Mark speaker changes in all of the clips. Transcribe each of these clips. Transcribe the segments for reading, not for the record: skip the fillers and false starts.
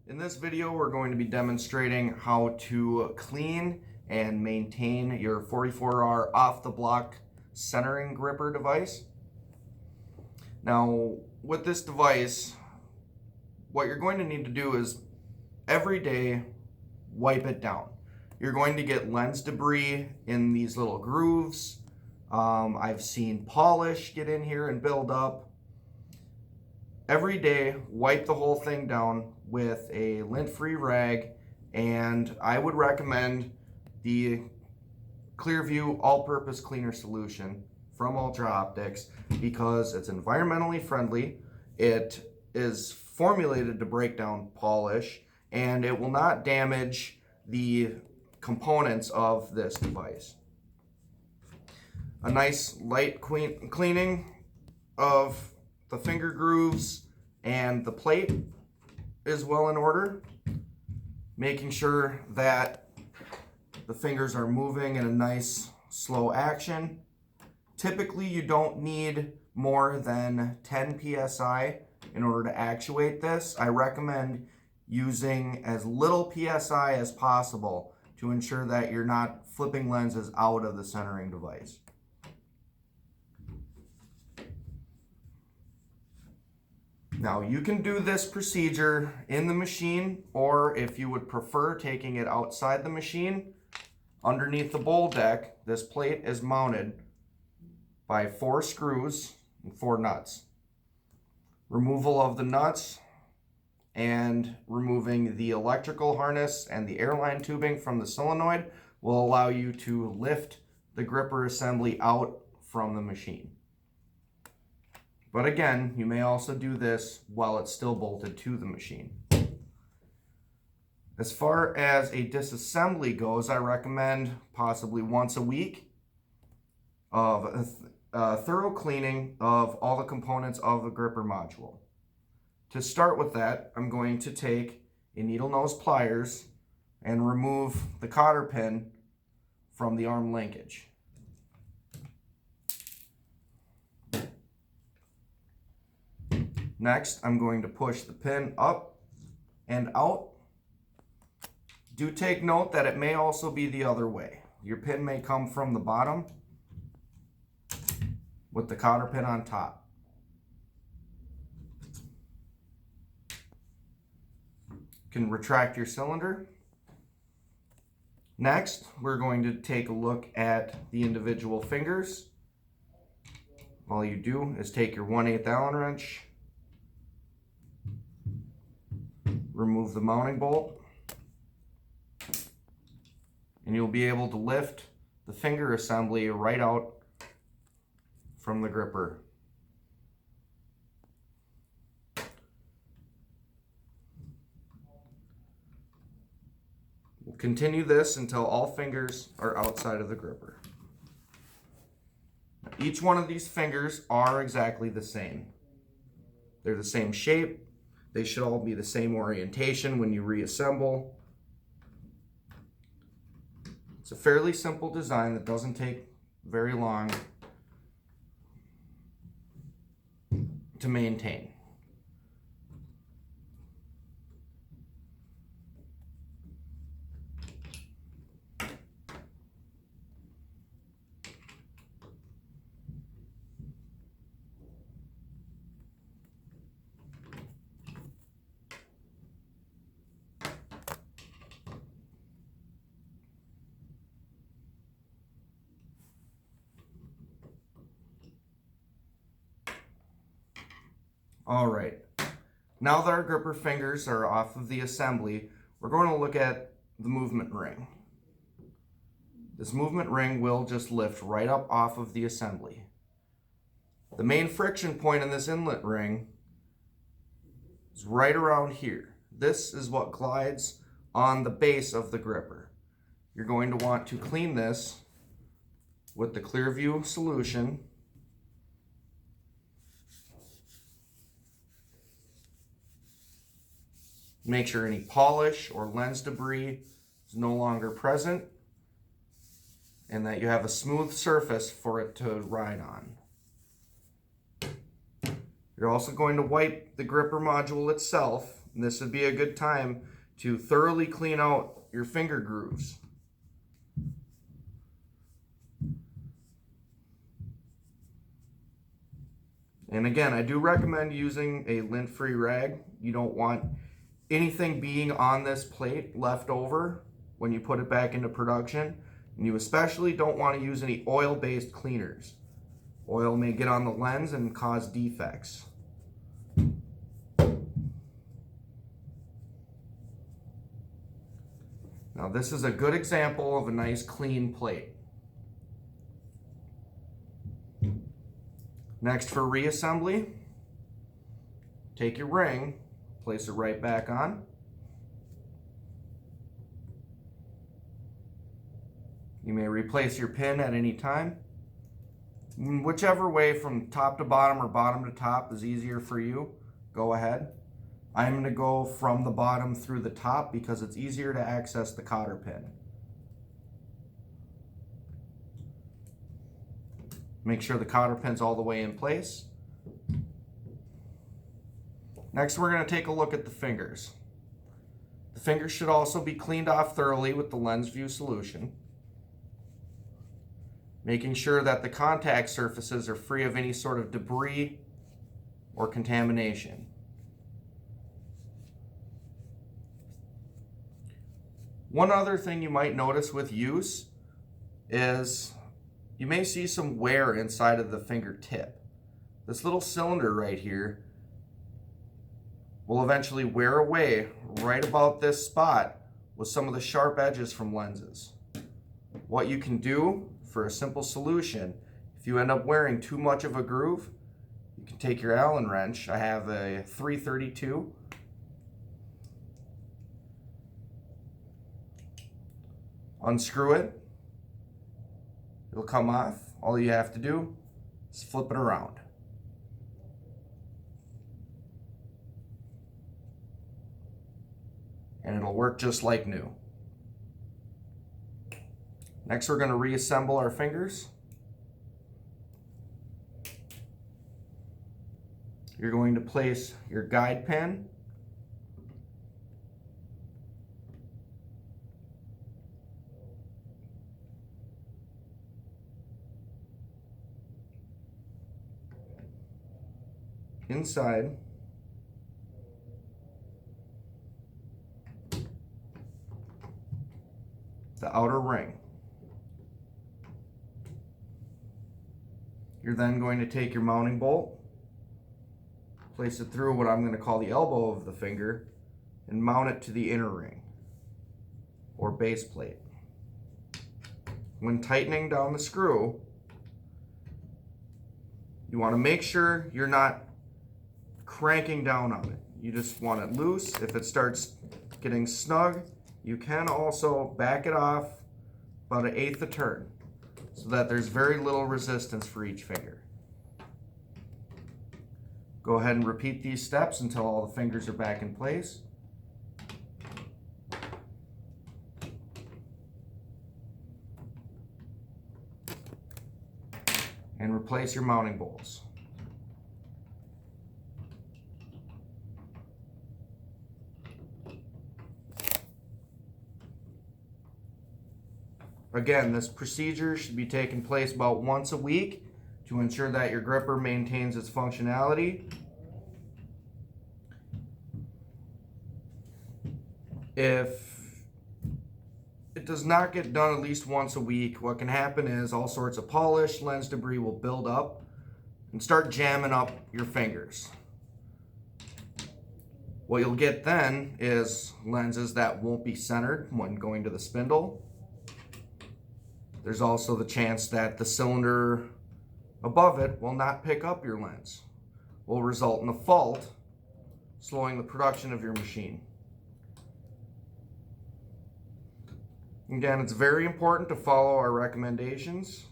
Speaker 1: In this video, we're going to be demonstrating how to clean and maintain your 44R off-the-block centering gripper device. Now, with this device, what you're going to need to do is every day wipe it down. You're going to get lens debris in these little grooves. I've seen polish get in here and build up. Every day, wipe the whole thing down with a lint-free rag, and I would recommend the Clearview All-Purpose Cleaner Solution from Ultra Optics because it's environmentally friendly, it is formulated to break down polish, and it will not damage the components of this device. A nice light cleaning of the finger grooves and the plate is well in order, making sure that the fingers are moving in a nice slow action. Typically you don't need more than 10 psi in order to actuate this. I recommend using as little psi as possible to ensure that you're not flipping lenses out of the centering device. Now you can do this procedure in the machine, or if you would prefer taking it outside the machine, underneath the bowl deck, this plate is mounted by 4 screws and 4 nuts. Removal of the nuts and removing the electrical harness and the airline tubing from the solenoid will allow you to lift the gripper assembly out from the machine. But again, you may also do this while it's still bolted to the machine. As far as a disassembly goes, I recommend possibly once a week of a thorough cleaning of all the components of the gripper module. To start with that, I'm going to take a needle nose pliers and remove the cotter pin from the arm linkage. Next, I'm going to push the pin up and out. Do take note that it may also be the other way. Your pin may come from the bottom with the cotter pin on top. You can retract your cylinder. Next, we're going to take a look at the individual fingers. All you do is take your 1/8 Allen wrench, remove the mounting bolt, and you'll be able to lift the finger assembly right out from the gripper. We'll continue this until all fingers are outside of the gripper. Each one of these fingers are exactly the same. They're the same shape. They should all be the same orientation when you reassemble. It's a fairly simple design that doesn't take very long to maintain. All right, now that our gripper fingers are off of the assembly, we're going to look at the movement ring. This movement ring will just lift right up off of the assembly. The main friction point in this inlet ring is right around here. This is what glides on the base of the gripper. You're going to want to clean this with the Clearview solution. Make sure any polish or lens debris is no longer present and that you have a smooth surface for it to ride on. You're also going to wipe the gripper module itself And this would be a good time to thoroughly clean out your finger grooves. And again, I do recommend using a lint-free rag. You don't want anything being on this plate left over when you put it back into production. And you especially don't want to use any oil-based cleaners. Oil may get on the lens and cause defects. Now this is a good example of a nice clean plate. Next, for reassembly, take your ring, place it right back on. You may replace your pin at any time. Whichever way from top to bottom or bottom to top is easier for you, go ahead. I'm going to go from the bottom through the top because it's easier to access the cotter pin. Make sure the cotter pin's all the way in place. Next, we're going to take a look at the fingers. The fingers should also be cleaned off thoroughly with the LensView solution, making sure that the contact surfaces are free of any sort of debris or contamination. One other thing you might notice with use is you may see some wear inside of the fingertip. This little cylinder right here will eventually wear away right about this spot with some of the sharp edges from lenses. What you can do for a simple solution, if you end up wearing too much of a groove, you can take your Allen wrench. I have a 332. Unscrew it. It'll come off. All you have to do is flip it around. And it'll work just like new. Next, we're going to reassemble our fingers. You're going to place your guide pin inside the outer ring. You're then going to take your mounting bolt, place it through what I'm going to call the elbow of the finger, and mount it to the inner ring or base plate. When tightening down the screw, you want to make sure you're not cranking down on it. You just want it loose. If it starts getting snug, you can also back it off about 1/8 a turn so that there's very little resistance for each finger. Go ahead and repeat these steps until all the fingers are back in place. And replace your mounting bolts. Again, this procedure should be taking place about once a week to ensure that your gripper maintains its functionality. If it does not get done at least once a week, what can happen is all sorts of polish, lens debris will build up and start jamming up your fingers. What you'll get then is lenses that won't be centered when going to the spindle. There's also the chance that the cylinder above it will not pick up your lens, will result in a fault, slowing the production of your machine. Again, it's very important to follow our recommendations.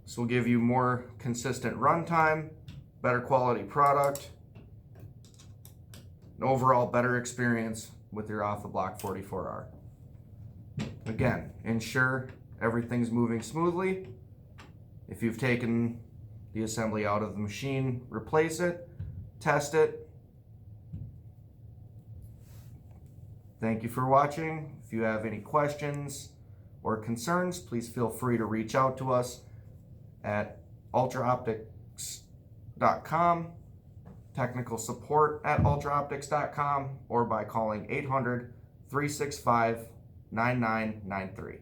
Speaker 1: This will give you more consistent runtime, better quality product, an overall better experience with your off-the-block 44R. Again, ensure everything's moving smoothly. If you've taken the assembly out of the machine, replace it. test it. Thank you for watching. If you have any questions or concerns, please feel free to reach out to us at ultraoptics.com, technical support at ultraoptics.com, or by calling 800-365-9993.